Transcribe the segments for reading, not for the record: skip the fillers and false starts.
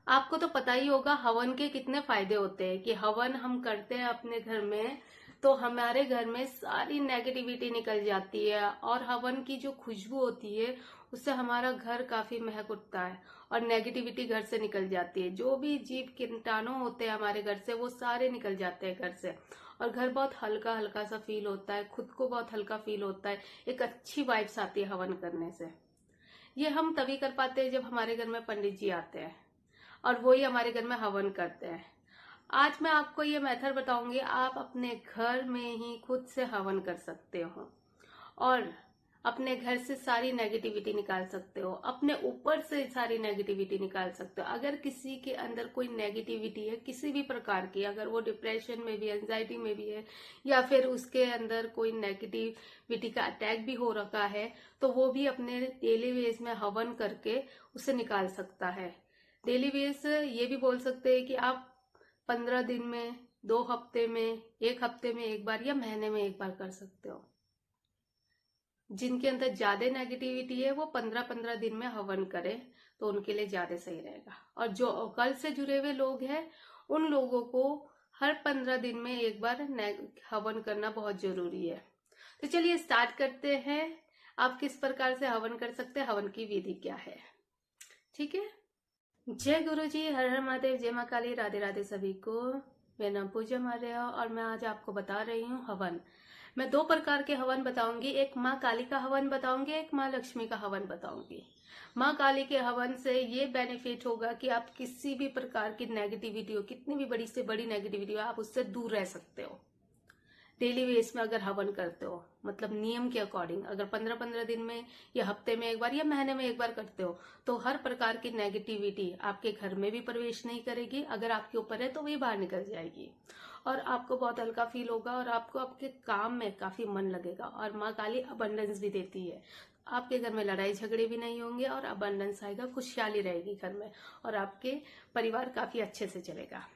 आपको तो पता ही होगा हवन के कितने फायदे होते हैं कि हवन हम करते हैं अपने घर में तो हमारे घर में सारी नेगेटिविटी निकल जाती है और हवन की जो खुशबू होती है उससे हमारा घर काफी महक उठता है और नेगेटिविटी घर से निकल जाती है। जो भी जीव कीटाणु होते हैं हमारे घर से वो सारे निकल जाते हैं घर से और घर बहुत हल्का हल्का सा फील होता है, खुद को बहुत हल्का फील होता है, एक अच्छी वाइब्स आती है हवन करने से। ये हम तभी कर पाते हैं जब हमारे घर में पंडित जी आते हैं और वही हमारे घर में हवन करते हैं। आज मैं आपको ये मेथड बताऊंगी, आप अपने घर में ही खुद से हवन कर सकते हो और अपने घर से सारी नेगेटिविटी निकाल सकते हो, अपने ऊपर से सारी नेगेटिविटी निकाल सकते हो। अगर किसी के अंदर कोई नेगेटिविटी है किसी भी प्रकार की, अगर वो डिप्रेशन में भी, एंजाइटी में भी है या फिर उसके अंदर कोई नेगेटिविटी का अटैक भी हो रखा है, तो वो भी अपने डेली बेस में हवन करके उसे निकाल सकता है। डेली बेस ये भी बोल सकते हैं कि आप 15 दिन में, 2 हफ्ते में, 1 हफ्ते में एक बार या महीने में एक बार कर सकते हो। जिनके अंदर ज्यादा नेगेटिविटी है वो 15-15 दिन में हवन करें तो उनके लिए ज्यादा सही रहेगा। और जो कल से जुड़े हुए लोग हैं उन लोगों को हर 15 दिन में एक बार हवन करना बहुत जरूरी है। तो चलिए स्टार्ट करते हैं। आप किस प्रकार से हवन कर सकते हैं, हवन की विधि क्या है, ठीक है। जय गुरु जी, हर हर महादेव, जय माँ काली, राधे राधे सभी को। मेरा नाम पूजा मार्य है और मैं आज आपको बता रही हूँ हवन। मैं 2 प्रकार के हवन बताऊंगी, एक माँ काली का हवन बताऊंगी, एक माँ लक्ष्मी का हवन बताऊंगी। माँ काली के हवन से ये बेनिफिट होगा कि आप किसी भी प्रकार की नेगेटिविटी हो, कितनी भी बड़ी से बड़ी नेगेटिविटी हो, आप उससे दूर रह सकते हो। डेली बेस में अगर हवन करते हो, मतलब नियम के अकॉर्डिंग, अगर 15-15 दिन में या हफ्ते में एक बार या महीने में एक बार करते हो तो हर प्रकार की नेगेटिविटी आपके घर में भी प्रवेश नहीं करेगी। अगर आपके ऊपर है तो वही बाहर निकल जाएगी और आपको बहुत हल्का फील होगा और आपको आपके काम में काफी मन लगेगा। और माँ काली अबंडेंस भी देती है, आपके घर में लड़ाई झगड़े भी नहीं होंगे और अबंडेंस आएगा, खुशहाली रहेगी घर में और आपके परिवार काफी अच्छे से चलेगा।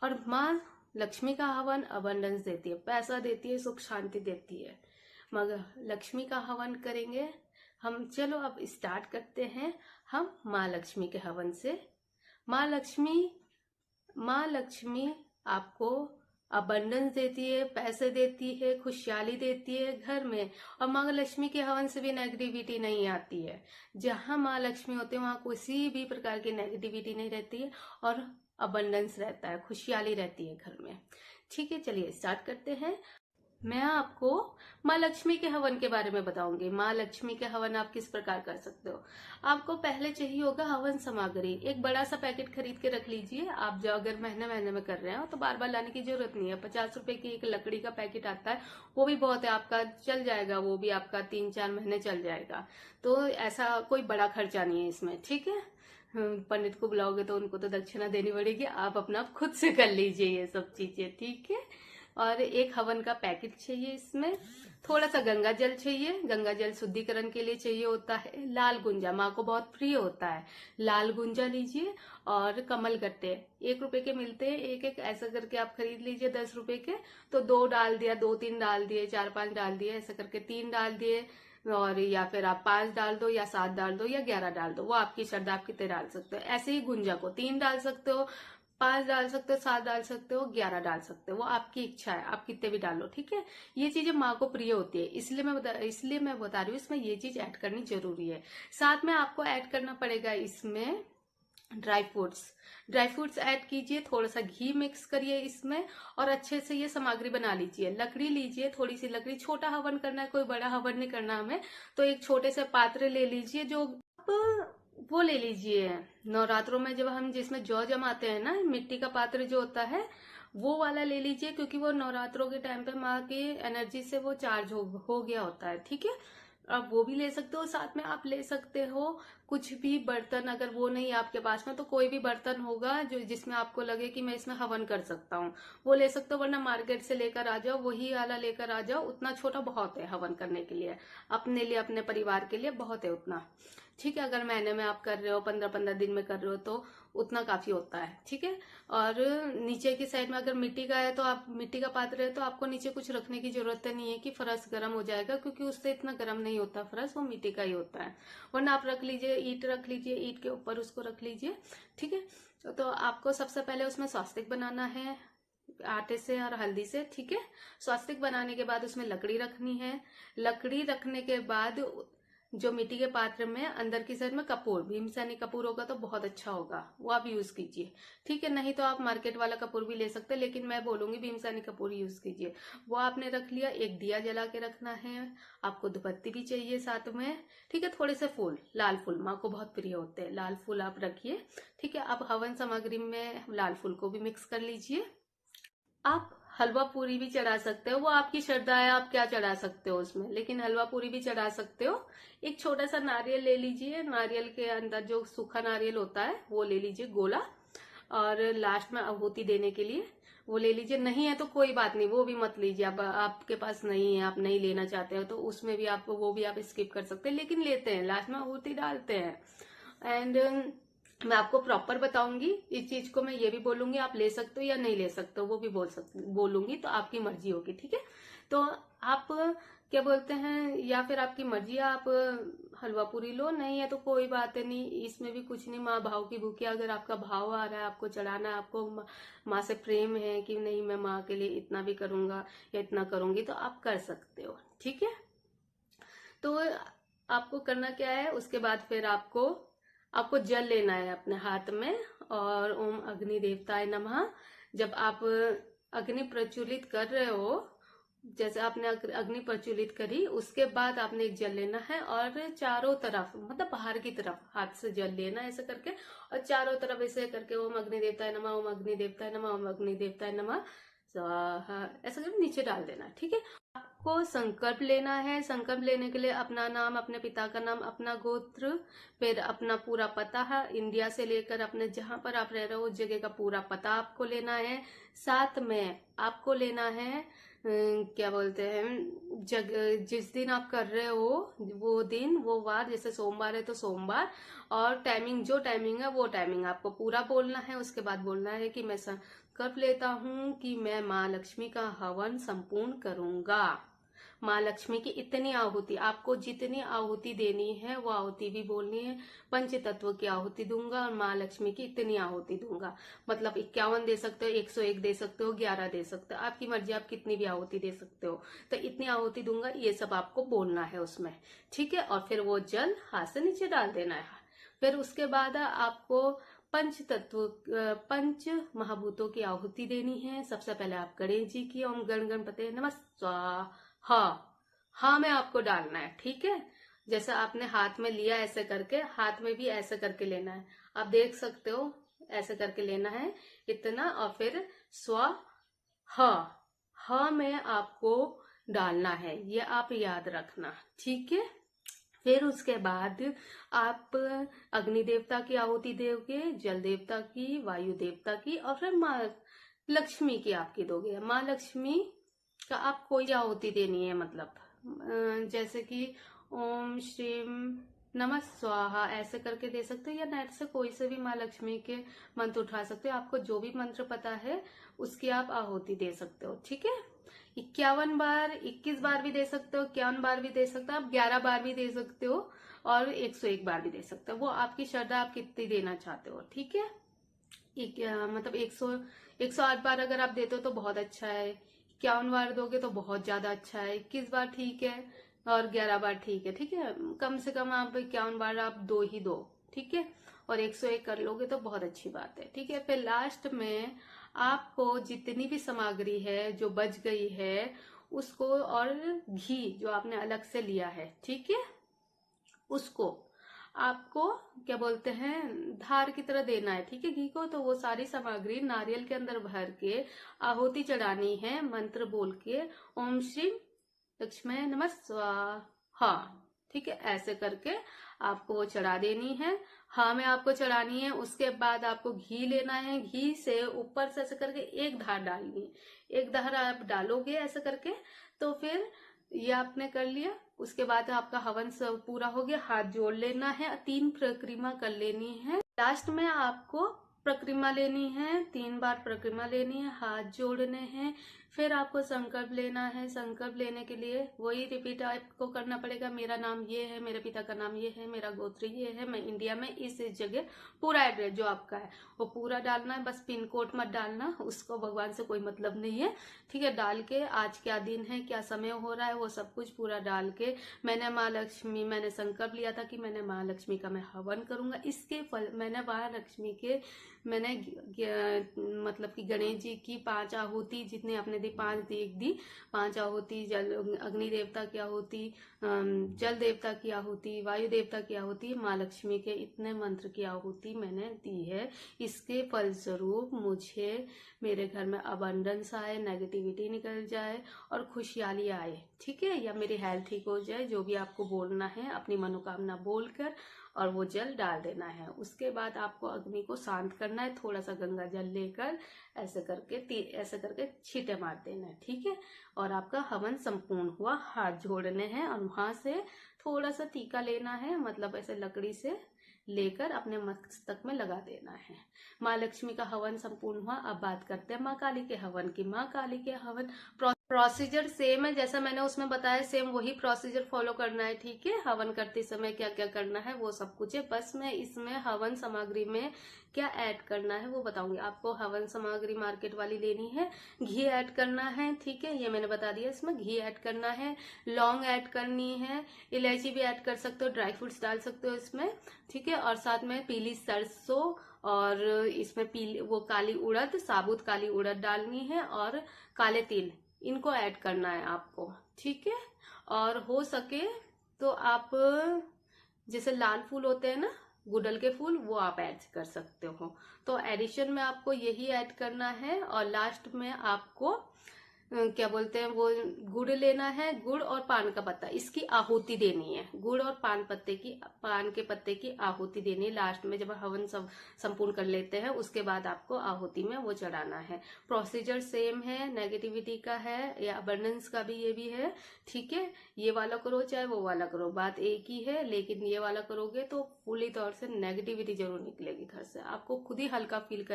और माँ लक्ष्मी का हवन अबंडेंस देती है, पैसा देती है, सुख शांति देती है। मगर लक्ष्मी का हवन करेंगे हम। चलो अब स्टार्ट करते हैं हम माँ लक्ष्मी के हवन से। माँ लक्ष्मी आपको अबंडेंस देती है, पैसे देती है, खुशहाली देती है घर में। और माँ लक्ष्मी के हवन से भी नेगेटिविटी नहीं आती है। जहां माँ लक्ष्मी होते हैं वहां किसी भी प्रकार की नेगेटिविटी नहीं रहती है और अबंडेंस रहता है, खुशहाली रहती है घर में। ठीक है, चलिए स्टार्ट करते हैं। मैं आपको माँ लक्ष्मी के हवन के बारे में बताऊंगी। माँ लक्ष्मी के हवन आप किस प्रकार कर सकते हो। आपको पहले चाहिए होगा हवन सामग्री। एक बड़ा सा पैकेट खरीद के रख लीजिए। आप जो अगर महीने महीने में कर रहे हो तो बार बार लाने की जरूरत नहीं है। 50 रुपए की एक लकड़ी का पैकेट आता है, वो भी बहुत है, आपका चल जाएगा, वो भी आपका 3-4 महीने चल जाएगा। तो ऐसा कोई बड़ा खर्चा नहीं है इसमें, ठीक है। पंडित को बुलाओगे तो उनको तो दक्षिणा देनी पड़ेगी, आप अपना खुद से कर लीजिए ये सब चीजें, ठीक है। और एक हवन का पैकेट चाहिए, इसमें थोड़ा सा गंगा जल चाहिए। गंगा जल शुद्धिकरण के लिए चाहिए होता है। लाल गुंजा माँ को बहुत प्रिय होता है, लाल गुंजा लीजिए। और कमल गट्टे 1 रुपए के मिलते हैं, एक एक ऐसा करके आप खरीद लीजिए 10 रुपए के। तो 2 डाल दिया, 2-3 डाल दिए, 4-5 डाल दिए, ऐसा करके 3 डाल दिए। और या फिर आप 5 डाल दो या 7 डाल दो या 11 डाल दो, वो आपकी श्रद्धा, आप कितने डाल सकते हो। ऐसे ही गुंजा को 3 डाल सकते हो, 5 डाल सकते हो, 7 डाल सकते हो, 11 डाल सकते हो, वो आपकी इच्छा है, आप कितने भी डालो, ठीक है। ये चीजें माँ को प्रिय होती है, इसलिए मैं बता रही हूँ इसमें ये चीज ऐड करनी जरूरी है। साथ में आपको ऐड करना पड़ेगा इसमें ड्राई फ्रूट्स ऐड कीजिए, थोड़ा सा घी मिक्स करिए इसमें और अच्छे से ये सामग्री बना लीजिए। लकड़ी लीजिए, थोड़ी सी लकड़ी, छोटा हवन करना है, कोई बड़ा हवन नहीं करना हमें, तो एक छोटे से पात्र ले लीजिए। जो आप वो ले लीजिए, नवरात्रों में जब हम जिसमें जौ जमाते हैं ना, मिट्टी का पात्र जो होता है वो वाला ले लीजिए, क्योंकि वो नवरात्रों के टाइम पे माँ की एनर्जी से वो चार्ज हो गया होता है, ठीक है। आप वो भी ले सकते हो। साथ में आप ले सकते हो कुछ भी बर्तन, अगर वो नहीं है आपके पास में तो कोई भी बर्तन होगा जो जिसमें आपको लगे कि मैं इसमें हवन कर सकता हूँ, वो ले सकते हो। वरना मार्केट से लेकर आ जाओ, वही वाला लेकर आ जाओ, उतना छोटा बहुत है हवन करने के लिए, अपने लिए, अपने परिवार के लिए बहुत है उतना। ठीक है। अगर महीने में आप कर रहे हो, 15-15 दिन में कर रहे हो, तो उतना काफी होता है। ठीक है। और नीचे की साइड में अगर मिट्टी का है तो आप, मिट्टी का पात्र है तो आपको नीचे कुछ रखने की जरूरत नहीं है कि फर्श गर्म हो जाएगा, क्योंकि उससे इतना गर्म नहीं होता फर्श, वो मिट्टी का ही होता है। वरना आप रख लीजिए, ईंट रख लीजिए, ईंट के ऊपर उसको रख लीजिए। ठीक है। तो आपको सबसे पहले उसमें स्वास्तिक बनाना है, आटे से और हल्दी से। ठीक है। स्वास्तिक बनाने के बाद उसमें लकड़ी रखनी है। लकड़ी रखने के बाद जो मिट्टी के पात्र में अंदर की साइड में कपूर, भीमसेनी कपूर होगा तो बहुत अच्छा होगा, वो आप यूज कीजिए। ठीक है। नहीं तो आप मार्केट वाला कपूर भी ले सकते हैं, लेकिन मैं बोलूंगी भीमसेनी कपूर यूज कीजिए। वो आपने रख लिया। एक दिया जला के रखना है। आपको धूपबत्ती भी चाहिए साथ में। ठीक है। थोड़े से फूल, लाल फूल माँ को बहुत प्रिय होते हैं, लाल फूल आप रखिए। ठीक है। आप हवन सामग्री में लाल फूल को भी मिक्स कर लीजिए। आप हलवा पूरी भी चढ़ा सकते हो, वो आपकी श्रद्धा है, आप क्या चढ़ा सकते हो उसमें, लेकिन हलवा पूरी भी चढ़ा सकते हो। एक छोटा सा नारियल ले लीजिए, नारियल के अंदर जो सूखा नारियल होता है वो ले लीजिए गोला, और लास्ट में आहुति देने के लिए वो ले लीजिए। नहीं है तो कोई बात नहीं, वो भी मत लीजिए। आप, आपके पास नहीं है, आप नहीं लेना चाहते हो तो उसमें भी आप, वो भी आप स्किप कर सकते हैं, लेकिन लेते हैं, लास्ट में आहुति डालते हैं। एंड मैं आपको प्रॉपर बताऊंगी इस चीज को, मैं ये भी बोलूंगी आप ले सकते हो या नहीं ले सकते हो, वो भी बोलूंगी, तो आपकी मर्जी होगी। ठीक है। तो आप क्या बोलते हैं, या फिर आपकी मर्जी है, आप हलवा पूरी लो, नहीं है तो कोई बात नहीं, इसमें भी कुछ नहीं। माँ भाव की भूखी, अगर आपका भाव आ रहा है, आपको चढ़ाना है, आपको माँ से प्रेम है कि नहीं मैं माँ के लिए इतना भी करूंगा या इतना करूंगी, तो आप कर सकते हो। ठीक है। तो आपको करना क्या है, उसके बाद फिर आपको आपको जल लेना है अपने हाथ में, और ओम अग्नि देवताय नमः। जब आप अग्नि प्रज्वलित कर रहे हो, जैसे आपने अग्नि प्रज्वलित करी, उसके बाद आपने एक जल लेना है, और चारों तरफ, मतलब बाहर की तरफ हाथ से जल लेना है ऐसे करके, और चारों तरफ ऐसे करके ओम अग्नि देवताय नमः, ओम अग्नि देवताय नमः, ओम अग्नि देवताय नमः स्वाहा, ऐसा करके नीचे डाल देना। ठीक है। आपको संकल्प लेना है। संकल्प लेने के लिए अपना नाम, अपने पिता का नाम, अपना गोत्र, फिर अपना पूरा पता है, इंडिया से लेकर अपने जहां पर आप रह रहे हो उस जगह का पूरा पता आपको लेना है। साथ में आपको लेना है क्या बोलते हैं, जिस दिन आप कर रहे हो वो दिन, वो वार, जैसे सोमवार है तो सोमवार, और टाइमिंग, जो टाइमिंग है वो टाइमिंग आपको पूरा बोलना है। उसके बाद बोलना है कि मैं संकल्प लेता हूँ कि मैं माँ लक्ष्मी का हवन संपूर्ण करूंगा। माँ लक्ष्मी की इतनी आहुति, आपको जितनी आहुति देनी है वो आहुति भी बोलनी है। पंच तत्व की आहुति दूंगा और माँ लक्ष्मी की इतनी आहुति दूंगा। मतलब 51 दे सकते हो, 101 दे सकते हो, 11 दे सकते हो, आपकी मर्जी, आप कितनी भी आहुति दे सकते हो। तो इतनी आहुति दूंगा, ये सब आपको बोलना है उसमें। ठीक है। और फिर वो जल हाथ से नीचे डाल देना है। फिर उसके बाद आपको पंच तत्व, पंच महाभूतों की आहुति देनी है। सबसे पहले आप गणेश जी की, ओम गण गणपते नमः स्वाहा, हाँ में आपको डालना है। ठीक है। जैसे आपने हाथ में लिया ऐसे करके, हाथ में भी ऐसे करके लेना है, आप देख सकते हो, ऐसे करके लेना है इतना, और फिर हाँ में आपको डालना है, ये आप याद रखना। ठीक है। फिर उसके बाद आप अग्नि देवता की आहुति दोगे, जल देवता की, वायु देवता की, और फिर माँ लक्ष्मी की आपकी दोगे। माँ लक्ष्मी का आप कोई आहुति देनी है, मतलब जैसे कि ओम श्रीम नमः स्वाहा ऐसे करके दे सकते हो, या नेट से कोई से भी माँ लक्ष्मी के मंत्र उठा सकते हो। आपको जो भी मंत्र पता है उसकी आप आहुति दे सकते हो। ठीक है। 51 बार, 21 बार भी दे सकते हो, 51 बार भी दे सकते हो, आप 11 बार भी दे सकते हो, और 101 बार भी दे सकते हो। वो आपकी श्रद्धा, आप कितनी देना चाहते हो। ठीक है। मतलब 108 बार अगर आप देते हो तो बहुत अच्छा है, 51 बार दोगे तो बहुत ज्यादा अच्छा है, 21 बार ठीक है, और 11 बार ठीक है। ठीक है। कम से कम आप 51 बार आप दो ही दो। ठीक है। और 101 कर लोगे तो बहुत अच्छी बात है। ठीक है। फिर लास्ट में आपको जितनी भी सामग्री है जो बच गई है उसको, और घी जो आपने अलग से लिया है, ठीक है, उसको आपको क्या बोलते हैं, धार की तरह देना है। ठीक है। घी को, तो वो सारी सामग्री नारियल के अंदर भर के आहुति चढ़ानी है, मंत्र बोल के ओम श्री लक्ष्मी नमः स्वाहा। ठीक है। ऐसे करके आपको वो चढ़ा देनी है। हाँ में आपको चढ़ानी है। उसके बाद आपको घी लेना है, घी से ऊपर से ऐसे करके एक धार डालनी है। एक धार आप डालोगे ऐसे करके, तो फिर ये आपने कर लिया। उसके बाद आपका हवन सब पूरा हो गया, हाथ जोड़ लेना है, 3 प्रक्रिया कर लेनी है। लास्ट में आपको प्रक्रिया लेनी है, 3 बार प्रक्रिया लेनी है, हाथ जोड़ने हैं। फिर आपको संकल्प लेना है। संकल्प लेने के लिए वही रिपीट आपको करना पड़ेगा। मेरा नाम ये है, मेरे पिता का नाम ये है, मेरा गोत्र ये है, मैं इंडिया में इस जगह, पूरा एड्रेस जो आपका है वो पूरा डालना है। बस पिन कोड मत डालना, उसको भगवान से कोई मतलब नहीं है, ठीक है। डाल के आज क्या दिन है, क्या समय हो रहा है, वो सब कुछ पूरा डाल के मैंने संकल्प लिया था कि मैंने माँ लक्ष्मी का मैं हवन करूंगा। इसके फल मैंने माँ लक्ष्मी के मतलब कि गणेश जी की 5 आहुति जितने आपने दी, 5 आहुति, जल अग्नि देवता की आहुति, जल देवता की आहुति, वायु देवता की आहुति, माँ लक्ष्मी के इतने मंत्र की आहुति मैंने दी है। इसके फलस्वरूप मुझे मेरे घर में अबंडेंस आए, नेगेटिविटी निकल जाए और खुशहाली आए, ठीक है। या मेरी हेल्थ ठीक हो जाए, जो भी आपको बोलना है अपनी मनोकामना बोलकर और वो जल डाल देना है। उसके बाद आपको अग्नि को शांत करना है, थोड़ा सा गंगा जल लेकर ऐसे करके छींटे मार देना है, ठीक है। और आपका हवन संपूर्ण हुआ। हाथ जोड़ने हैं और वहां से थोड़ा सा टीका लेना है, मतलब ऐसे लकड़ी से लेकर अपने मस्तक में लगा देना है। माँ लक्ष्मी का हवन संपूर्ण हुआ। अब बात करते हैं माँ काली के हवन की। माँ काली के हवन प्रोसीजर सेम है, जैसा मैंने उसमें बताया, सेम वही प्रोसीजर फॉलो करना है, ठीक है। हवन करते समय क्या क्या करना है वो सब कुछ है। बस मैं इसमें हवन सामग्री में क्या ऐड करना है वो बताऊंगी आपको। हवन सामग्री मार्केट वाली लेनी है, घी ऐड करना है, ठीक है, ये मैंने बता दिया। इसमें घी ऐड करना है, लौंग ऐड करनी है, इलायची भी ऐड कर सकते हो, ड्राई फ्रूट्स डाल सकते हो इसमें, ठीक है। और साथ में पीली सरसों और इसमें पीली वो काली उड़द, साबुत काली उड़द डालनी है और काले तिल, इनको ऐड करना है आपको, ठीक है। और हो सके तो आप जैसे लाल फूल होते हैं ना, गुड़हल के फूल, वो आप ऐड कर सकते हो। तो एडिशन में आपको यही ऐड करना है। और लास्ट में आपको क्या बोलते हैं वो गुड़ लेना है, गुड़ और पान का पत्ता, इसकी आहुति देनी है। गुड़ और पान के पत्ते की आहुति देनी है लास्ट में, जब हवन सब संपूर्ण कर लेते हैं उसके बाद आपको आहुति में वो चढ़ाना है। प्रोसीजर सेम है, नेगेटिविटी का है या अबंडेंस का भी ये भी है, ठीक है। ये वाला करो चाहे वो वाला करो, बात एक ही है। लेकिन ये वाला करोगे तो पूरी तौर से नेगेटिविटी जरूर निकलेगी घर से, आपको खुद ही हल्का फील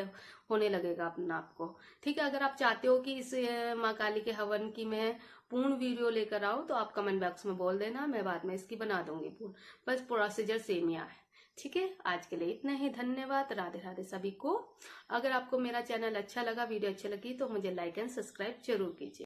होने लगेगा अपना आपको, ठीक है। अगर आप चाहते हो कि इस माँ काली के हवन की मैं पूर्ण वीडियो लेकर आऊं तो आप कमेंट बॉक्स में बोल देना, मैं बाद में इसकी बना दूंगी पूर्ण। बस प्रोसीजर सेम ही है, ठीक है। आज के लिए इतना ही, धन्यवाद, राधे राधे सभी को। अगर आपको मेरा चैनल अच्छा लगा, वीडियो अच्छी लगी तो मुझे लाइक एंड सब्सक्राइब जरूर कीजिए।